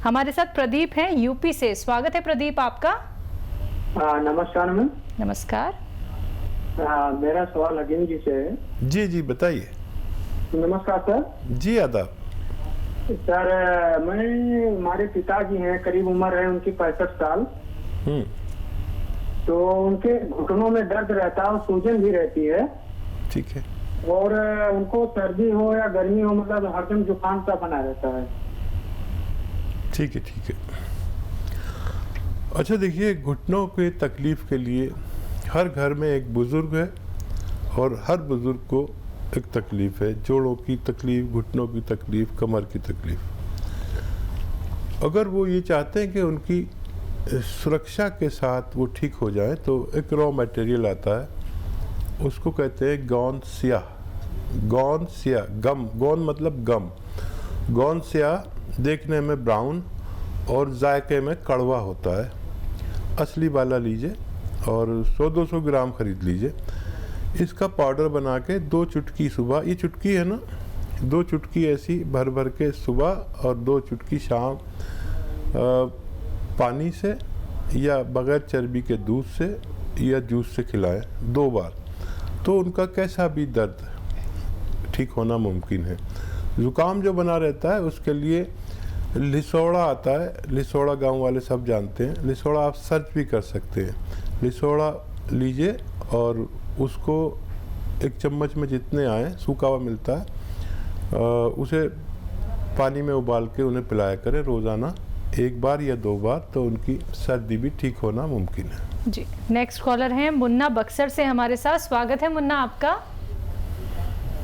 हमारे साथ प्रदीप हैं यूपी से। स्वागत है प्रदीप आपका। नमस्कार मैम। नमस्कार। मेरा सवाल अजीम जी से है। जी जी बताइए। नमस्कार सर। जी आदाब। सर हमारे पिताजी हैं, करीब उम्र है उनकी 65 साल। तो उनके घुटनों में दर्द रहता है और सूजन भी रहती है। ठीक है। और उनको सर्दी हो या गर्मी हो, मतलब हरदम जुकाम सा बना रहता है। ठीक है ठीक है। अच्छा देखिए, घुटनों के तकलीफ के लिए हर घर में एक बुज़ुर्ग है और हर बुज़ुर्ग को एक तकलीफ़ है। जोड़ों की तकलीफ़, घुटनों की तकलीफ़, कमर की तकलीफ़। अगर वो ये चाहते हैं कि उनकी सुरक्षा के साथ वो ठीक हो जाए तो एक रॉ मटेरियल आता है, उसको कहते हैं गोंद स्याह। गोंद स्याह, गम, गोंद मतलब गम। गोंद स्याह देखने में ब्राउन और जायके में कड़वा होता है। असली वाला लीजिए और 100-200 ग्राम ख़रीद लीजिए। इसका पाउडर बना के 2 चुटकी सुबह, ये चुटकी है ना, 2 चुटकी ऐसी भर भर के सुबह और 2 चुटकी शाम पानी से या बग़ैर चर्बी के दूध से या जूस से खिलाएं 2 बार, तो उनका कैसा भी दर्द ठीक होना मुमकिन है। ज़ुकाम जो बना रहता है उसके लिए लिसोड़ा आता है। लिसोड़ा गांव वाले सब जानते हैं। लिसोड़ा आप सर्च भी कर सकते हैं। लिसोड़ा लीजिए और उसको 1 चम्मच में जितने आए, सूखा हुआ मिलता है, उसे पानी में उबाल के उन्हें पिलाया करें रोज़ाना 1 बार या 2 बार, तो उनकी सर्दी भी ठीक होना मुमकिन है। जी, नेक्स्ट कॉलर हैं मुन्ना बक्सर से हमारे साथ। स्वागत है मुन्ना आपका।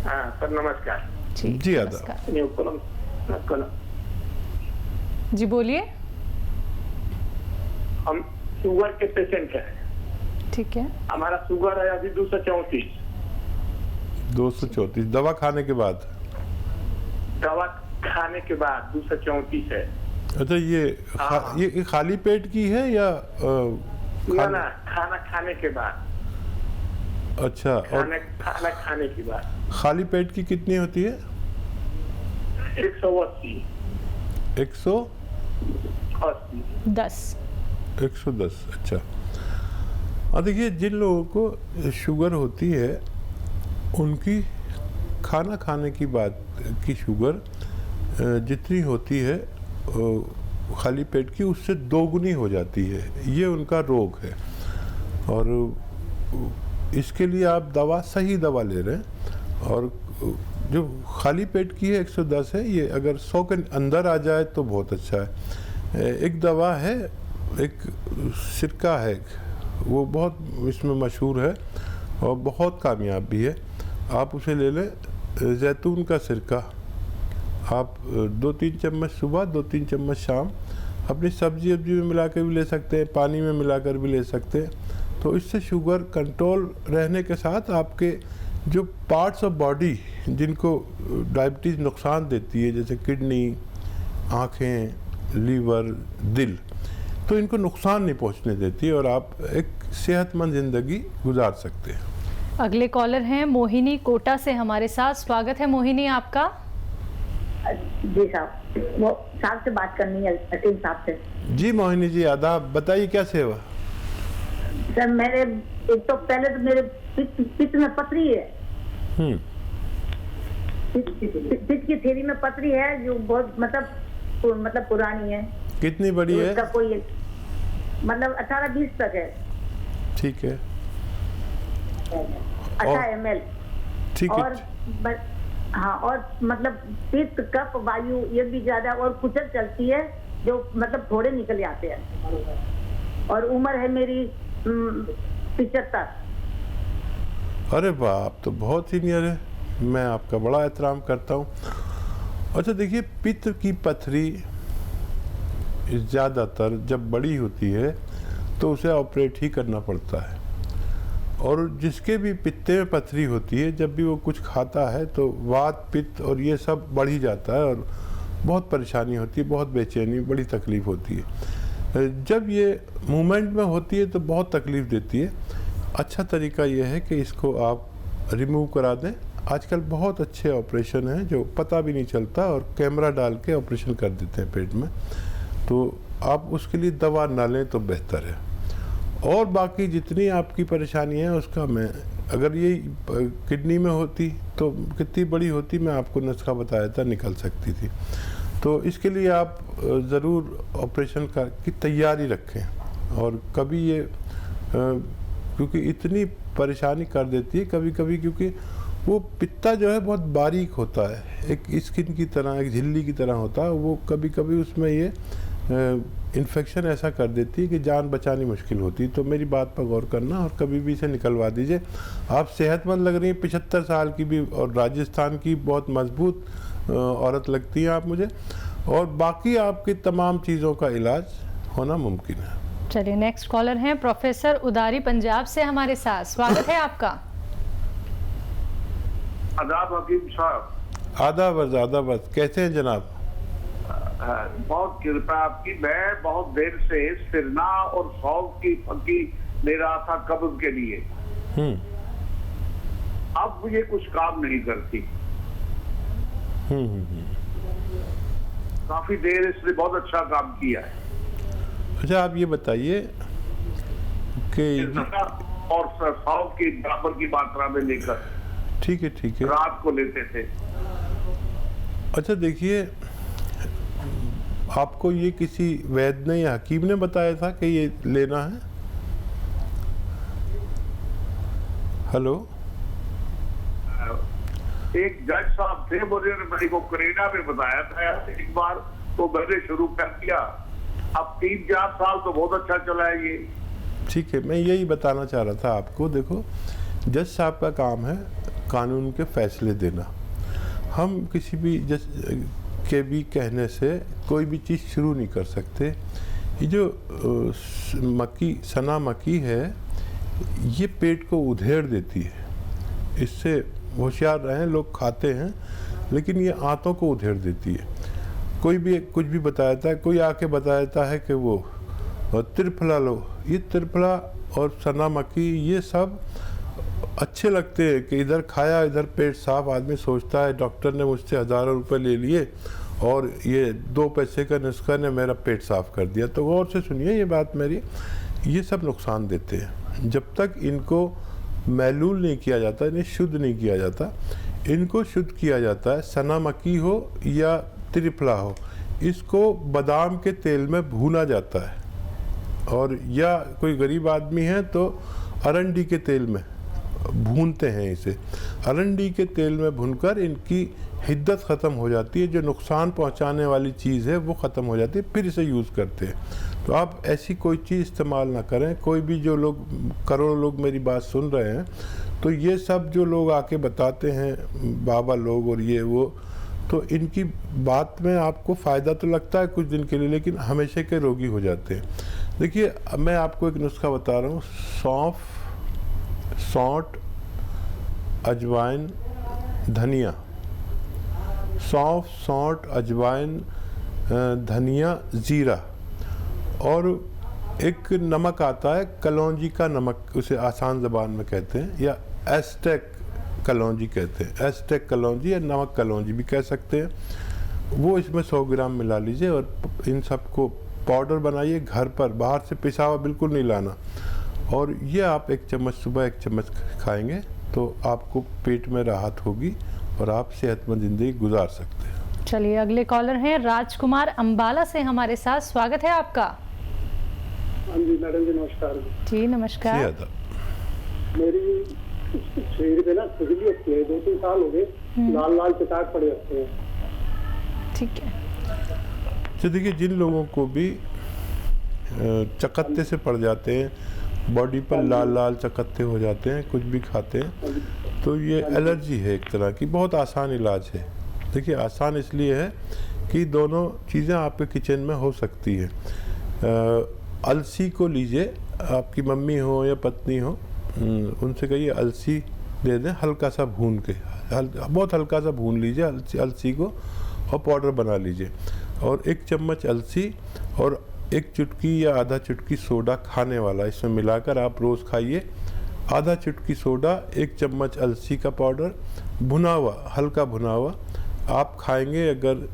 हाँ सर नमस्कार। जी आदाब। जी बोलिए। हम शुगर के पेशेंट हैं। ठीक है। हमारा शुगर है अभी 234। 234 दवा खाने के बाद? दवा खाने के बाद 234 है। अच्छा, ये खाली पेट की है या ना खाना खाने के बाद? अच्छा। खाना खाने के बाद खाली पेट की कितनी होती है? 180। 110। अच्छा। देखिए, जिन लोगों को शुगर होती है उनकी खाना खाने की बात की शुगर जितनी होती है खाली पेट की, उससे 2 गुनी हो जाती है। ये उनका रोग है और इसके लिए आप सही दवा ले रहे हैं। और जो खाली पेट की है 110 है, ये अगर 100 के अंदर आ जाए तो बहुत अच्छा है। एक दवा है, एक सिरका है, वो बहुत इसमें मशहूर है और बहुत कामयाब भी है। आप उसे ले लें, जैतून का सिरका। आप 2-3 चम्मच सुबह, 2-3 चम्मच शाम अपनी सब्जी में मिला कर भी ले सकते हैं, पानी में मिलाकर भी ले सकते हैं। तो इससे शुगर कंट्रोल रहने के साथ आपके जो पार्ट्स ऑफ बॉडी जिनको डायबिटीज़ नुकसान देती है, जैसे किडनी, आँखें, लीवर, दिल, तो इनको नुकसान नहीं पहुंचने देती और आप एक सेहतमंद ज़िंदगी गुजार सकते हैं। अगले कॉलर हैं मोहिनी कोटा से हमारे साथ। स्वागत है मोहिनी आपका। जी साहब, वो साहब से बात करनी है, अतीम साहब से। जी मोहिनी जी आदाब, बताइए क्या सेवा? सर मेरे एक तो पहले तो मेरे पित्त में पथरी है। पित्त की थैली में पथरी है जो बहुत मतलब पुरानी है। कितनी बड़ी है? उसका कोई मतलब 18-20 तक है। ठीक है। 18 ml। ठीक है। और हाँ, और मतलब पित्त, कफ, वायु ये भी ज्यादा और कुचल चलती है, जो मतलब थोड़े निकल आते हैं। और उम्र है मेरी 75। अरे वाह, आप तो बहुत सीनियर है। मैं आपका बड़ा एहतराम करता हूँ। अच्छा देखिए, पित्त की पथरी ज़्यादातर जब बड़ी होती है तो उसे ऑपरेट ही करना पड़ता है। और जिसके भी पित्ते में पथरी होती है, जब भी वो कुछ खाता है तो वात, पित्त और ये सब बढ़ ही जाता है और बहुत परेशानी होती है, बहुत बेचैनी, बड़ी तकलीफ़ होती है। जब ये मूवमेंट में होती है तो बहुत तकलीफ़ देती है। अच्छा तरीका ये है कि इसको आप रिमूव करा दें। आजकल बहुत अच्छे ऑपरेशन हैं जो पता भी नहीं चलता और कैमरा डाल के ऑपरेशन कर देते हैं पेट में। तो आप उसके लिए दवा ना लें तो बेहतर है। और बाकी जितनी आपकी परेशानी है उसका मैं, अगर ये किडनी में होती तो कितनी बड़ी होती, मैं आपको नुस्खा बताया था, निकल सकती थी। तो इसके लिए आप ज़रूर ऑपरेशन की तैयारी रखें। और कभी ये क्योंकि इतनी परेशानी कर देती है कभी कभी, क्योंकि वो पित्ता जो है बहुत बारीक होता है, एक स्किन की तरह, एक झिल्ली की तरह होता है, वो कभी कभी उसमें ये इन्फेक्शन ऐसा कर देती है कि जान बचानी मुश्किल होती है। तो मेरी बात पर गौर करना और कभी भी इसे निकलवा दीजिए। आप सेहतमंद लग रही हैं, 75 साल की भी, और राजस्थान की बहुत मजबूत औरत लगती हैं आप मुझे, और बाकी आपकी तमाम चीज़ों का इलाज होना मुमकिन है। चलिए नेक्स्ट कॉलर हैं प्रोफेसर उदारी पंजाब से हमारे साथ, स्वागत है आपका। आदाब हकीम साहब। आदाब, कैसे हैं जनाब? बहुत कृपा आपकी। मैं बहुत देर से सिरना और सौंफ की फक्की ले रहा था कब्ज के लिए। अब ये कुछ काम नहीं करती। काफी देर इसने बहुत अच्छा काम किया है। अच्छा, आप ये बताइए कि और सौंफ की बराबर की मात्रा में लेकर, ठीक है, रात को लेते थे। अच्छा देखिए, आपको ये किसी वैद्य ने या हकीम ने बताया था कि ये लेना है? हेलो, एक जज साहब थे, मुझे मेरे को करीना में बताया था एक बार, तो मैंने शुरू कर दिया। अब 3-4 साल तो बहुत अच्छा चला है ये। ठीक है, मैं यही बताना चाह रहा था आपको। देखो, जज साहब का काम है कानून के फैसले देना। हम किसी भी जज के भी कहने से कोई भी चीज़ शुरू नहीं कर सकते। ये जो सना मक्की है, ये पेट को उधेड़ देती है। इससे होशियार रहें, लोग खाते हैं, लेकिन ये आंतों को उधेड़ देती है। कोई भी कुछ भी बताता है, कोई आके बताता है कि वो त्रिफला लो। ये त्रिफला और सना मक्की ये सब अच्छे लगते हैं कि इधर खाया इधर पेट साफ। आदमी सोचता है डॉक्टर ने मुझसे हज़ारों रुपए ले लिए और ये 2 पैसे का नुस्खा ने मेरा पेट साफ कर दिया। तो गौर से सुनिए ये बात मेरी, ये सब नुकसान देते हैं। जब तक इनको महलूल नहीं किया जाता, इन्हें शुद्ध नहीं किया जाता, इनको शुद्ध किया जाता है। सना मक्की हो या त्रिफला हो, इसको बादाम के तेल में भूना जाता है, और या कोई गरीब आदमी है तो अरंडी के तेल में भूनते हैं इसे। अरंडी के तेल में भूनकर इनकी हिद्दत ख़त्म हो जाती है, जो नुकसान पहुंचाने वाली चीज़ है वो ख़त्म हो जाती है, फिर इसे यूज़ करते हैं। तो आप ऐसी कोई चीज़ इस्तेमाल ना करें। कोई भी जो लोग, करोड़ों लोग मेरी बात सुन रहे हैं, तो ये सब जो लोग आके बताते हैं, बाबा लोग और ये वो, तो इनकी बात में आपको फ़ायदा तो लगता है कुछ दिन के लिए, लेकिन हमेशा के रोगी हो जाते हैं। देखिए, मैं आपको एक नुस्खा बता रहा हूँ। सौंफ, सौंठ, अजवाइन, धनिया। सौंफ, सौंठ, अजवाइन, धनिया, ज़ीरा, और एक नमक आता है कलौंजी का नमक, उसे आसान ज़बान में कहते हैं, या एस्टेक कलौंजी कहते हैं। एस्टेक कलौंजी या नमक कलौंजी भी कह सकते हैं। वो इसमें 100 ग्राम मिला लीजिए और इन सबको पाउडर बनाइए घर पर, बाहर से पिसा हुआ बिल्कुल नहीं लाना। और ये आप 1 चम्मच सुबह 1 चम्मच खाएंगे तो आपको पेट में राहत होगी और आप सेहतमंद ज़िंदगी गुजार सकते हैं। चलिए अगले कॉलर हैं राजकुमार अंबाला से हमारे साथ, स्वागत है आपका। हाँ जी मैडम जी, नमस्कार जी नमस्कार। मेरी शरीर पे ना खुजली होती है, 2-3 साल हो गए, लाल लाल चटाक पड़े रहते हैं। ठीक है। तो देखिए, जिन लोगों को भी चकत्ते से पड़ जाते हैं, बॉडी पर लाल लाल चकत्ते हो जाते हैं, कुछ भी खाते हैं, तो ये एलर्जी है एक तरह की। बहुत आसान इलाज है। देखिए, आसान इसलिए है कि दोनों चीज़ें आपके किचन में हो सकती है। अलसी को लीजिए, आपकी मम्मी हो या पत्नी हो, उनसे कहिए अलसी दे दें, हल्का सा भून के, बहुत हल्का सा भून लीजिए अलसी को और पाउडर बना लीजिए। और 1 चम्मच अलसी और 1 चुटकी या आधा चुटकी सोडा खाने वाला इसमें मिलाकर आप रोज़ खाइए। आधा चुटकी सोडा, 1 चम्मच अलसी का पाउडर, भुना हुआ, हल्का भुना हुआ आप खाएंगे। अगर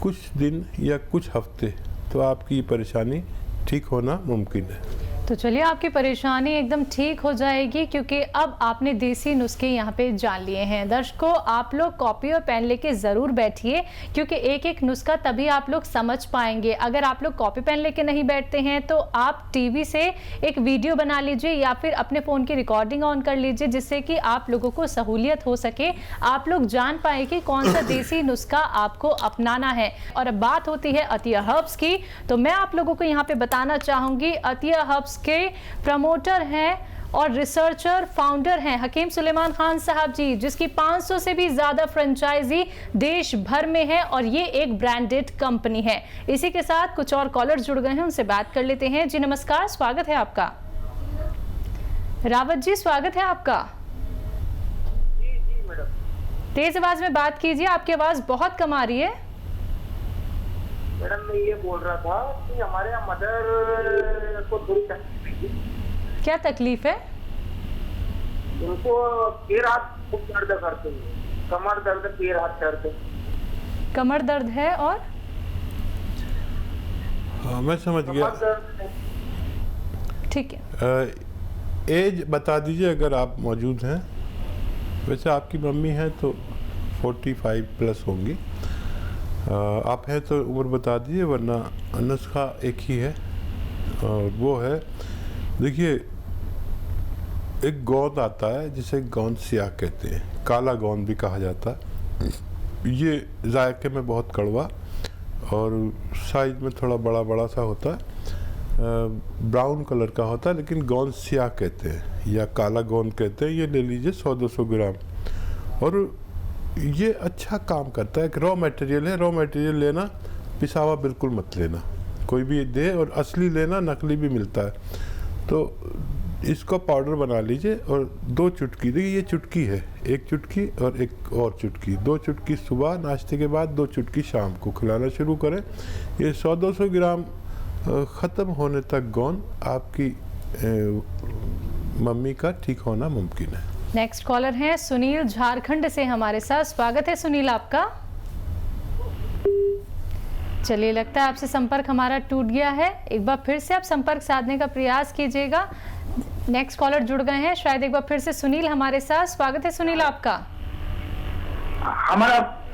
कुछ दिन या कुछ हफ्ते तो आपकी ये परेशानी ठीक होना मुमकिन है। तो चलिए आपकी परेशानी एकदम ठीक हो जाएगी, क्योंकि अब आपने देसी नुस्खे यहाँ पे जान लिए हैं। दर्शकों, आप लोग कॉपी और पेन लेके ज़रूर बैठिए, क्योंकि एक एक नुस्खा तभी आप लोग समझ पाएंगे। अगर आप लोग कॉपी पेन लेके नहीं बैठते हैं तो आप टीवी से एक वीडियो बना लीजिए या फिर अपने फ़ोन की रिकॉर्डिंग ऑन कर लीजिए, जिससे कि आप लोगों को सहूलियत हो सके, आप लोग जान पाए कि कौन सा देसी नुस्खा आपको अपनाना है। और अब बात होती है अतिया हर्ब्स की, तो मैं आप लोगों को यहाँ पे बताना चाहूँगी, अतिया हर्ब्स के प्रमोटर हैं और रिसर्चर फाउंडर हैं हकीम सुलेमान खान साहब जी, जिसकी 500 से भी ज्यादा फ्रेंचाइजी देश भर में है और ये एक ब्रांडेड कंपनी है। इसी के साथ कुछ और कॉलर जुड़ गए हैं, उनसे बात कर लेते हैं। जी नमस्कार, स्वागत है आपका। रावत जी, स्वागत है आपका। जी मैडम। तेज आवाज में बात कीजिए, आपकी आवाज बहुत कम आ रही है। मैडम, मैं ये बोल रहा था कि हमारे यहाँ मदर को थोड़ी तकलीफ है। क्या तकलीफ है? उनको पैर हाथ खूब दर्द करते हैं, कमर दर्द, पैर हाथ दर्द। कमर दर्द है और हाँ, मैं समझ गया। कमर दर्द है। ठीक है। एज बता दीजिए अगर आप मौजूद हैं। वैसे आपकी मम्मी हैं तो 45 प्लस होंगी। आप हैं तो उम्र बता दीजिए, वरना नुस्खा एक ही है और वो है, देखिए एक गोंद आता है जिसे गोंद सियाह कहते हैं, काला गोंद भी कहा जाता है। ये जायके में बहुत कड़वा और साइज में थोड़ा बड़ा बड़ा सा होता है, ब्राउन कलर का होता है, लेकिन गोंद सियाह कहते हैं या काला गोंद कहते हैं। ये ले लीजिए 100-200 ग्राम। और ये अच्छा काम करता है, एक रॉ मटेरियल है। रॉ मटेरियल लेना, पिसावा बिल्कुल मत लेना, कोई भी दे, और असली लेना, नकली भी मिलता है। तो इसको पाउडर बना लीजिए और 2 चुटकी, देखिए ये चुटकी है, 1 चुटकी और एक और चुटकी, 2 चुटकी सुबह नाश्ते के बाद, 2 चुटकी शाम को खिलाना शुरू करें। ये 100-200 ग्राम ख़त्म होने तक गोंद आपकी मम्मी का ठीक होना मुमकिन है। नेक्स्ट कॉलर हैं सुनील, झारखंड से हमारे साथ। स्वागत है सुनील आपका। चलिए, लगता है आपसे संपर्क हमारा टूट गया है। एक बार फिर से आप संपर्क साधने का प्रयास कीजिएगा। नेक्स्ट कॉलर जुड़ गए हैं, शायद एक बार फिर से सुनील हमारे साथ। स्वागत है सुनील आपका।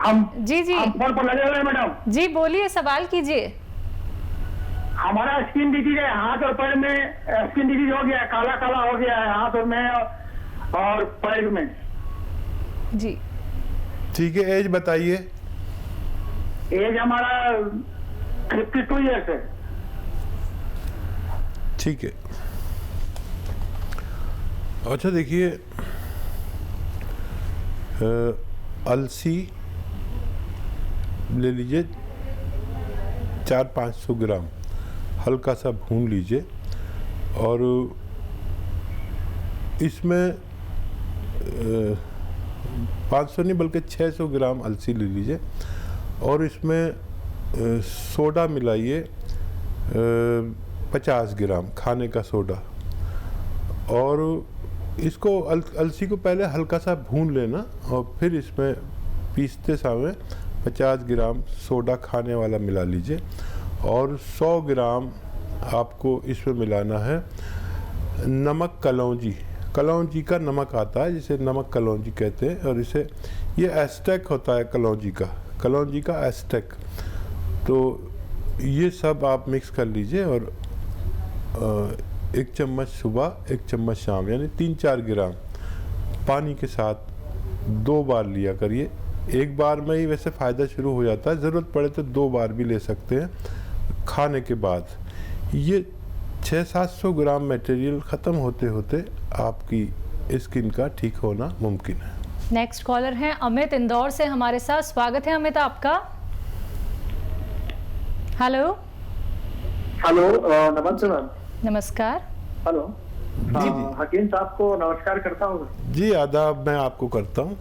हम जी फोन पर लगे हुए हैं मैडम। जी बोलिए, सवाल कीजिए। हमारा स्किन डिजीज है, हाथ और पैर में स्किन डिजीज हो गया है, काला काला हो गया है हाथ और में और पैर में। जी ठीक है, एज बताइए। एज हमारा 52 ईयर्स है। ठीक है। अच्छा देखिए, अलसी ले लीजिए 400-500 ग्राम, हल्का सा भून लीजिए और इसमें 500 नहीं बल्कि 600 ग्राम अलसी ले लीजिए और इसमें सोडा मिलाइए 50 ग्राम खाने का सोडा। और इसको अलसी को पहले हल्का सा भून लेना और फिर इसमें पीसते समय 50 ग्राम सोडा खाने वाला मिला लीजिए और 100 ग्राम आपको इसमें मिलाना है नमक कलौंजी। कलौंजी का नमक आता है जिसे नमक कलौंजी कहते हैं और इसे ये एस्टेक होता है कलौंजी का एस्टेक। तो ये सब आप मिक्स कर लीजिए और 1 चम्मच सुबह 1 चम्मच शाम, यानी 3-4 ग्राम पानी के साथ 2 बार लिया करिए। एक बार में ही वैसे फ़ायदा शुरू हो जाता है, ज़रूरत पड़े तो 2 बार भी ले सकते हैं खाने के बाद। ये 600-700 ग्राम मटेरियल ख़त्म होते होते आपकी स्किन का ठीक होना मुमकिन है। नेक्स्ट कॉलर हैं अमित, इंदौर से हमारे साथ। स्वागत है अमित आपका। हेलो। हेलो, नमस्ते मैम। नमस्कार। हेलो जी। हकीम साहब को नमस्कार करता हूँ। जी आदाब, मैं आपको करता हूँ।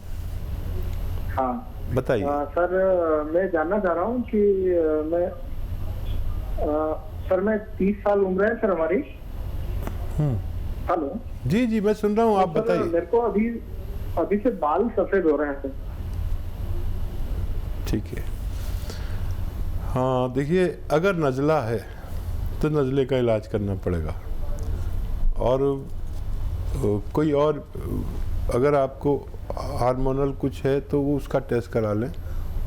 हाँ बताइए। सर, मैं जानना चाह रहा हूँ कि सर मैं 30 साल उम्र है सर हमारी। हेलो। जी जी मैं सुन रहा हूँ, आप बताइए। मेरे को अभी से बाल सफेद हो रहे हैं सर। ठीक है। हाँ देखिए, अगर नज़ला है तो नज़ले का इलाज करना पड़ेगा, और कोई और अगर आपको हार्मोनल कुछ है तो वो उसका टेस्ट करा लें,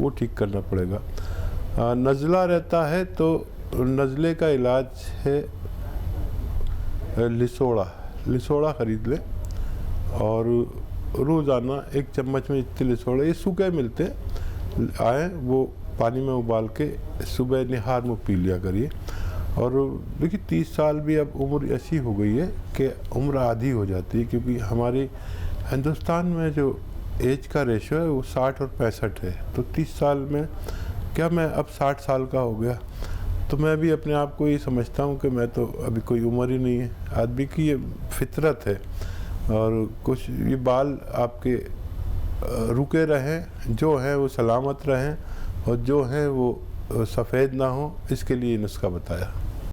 वो ठीक करना पड़ेगा। नज़ला रहता है तो नज़ले का इलाज है लिसोड़ा ख़रीद लें, और रोज़ाना 1 चम्मच में इतने लिसोड़े, ये सूखे मिलते आए, वो पानी में उबाल के सुबह निहार में पी लिया करिए। और देखिए 30 साल भी अब उम्र ऐसी हो गई है कि उम्र आधी हो जाती है, क्योंकि हमारे हिंदुस्तान में जो एज का रेशो है वो 60 और 65 है। तो 30 साल में क्या मैं अब 60 साल का हो गया, तो मैं भी अपने आप को ये समझता हूँ कि मैं तो अभी कोई उम्र ही नहीं है। आदमी की ये फितरत है, और कुछ ये बाल आपके रुके रहें, जो हैं वो सलामत रहें, और जो हैं वो सफ़ेद ना हो, इसके लिए नुस्खा बताया।